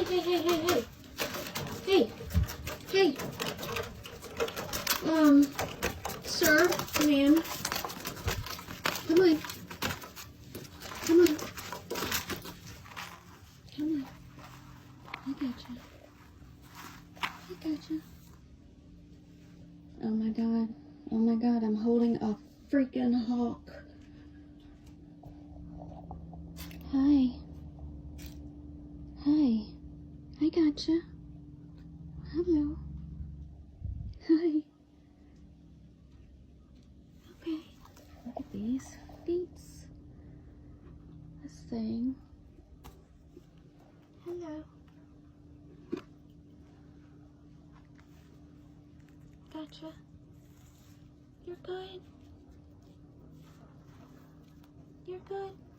hey, hey, hey, hey. Hey. Hey. Sir, ma'am. Come on. Come on. Come on. I got you. I got you. Oh my God. Oh my God, I'm holding a freaking hawk. Hi. Hi. I gotcha. Hello. Hi. Okay. Look at these feet. This thing. Hello. Gotcha. You're good. You're good.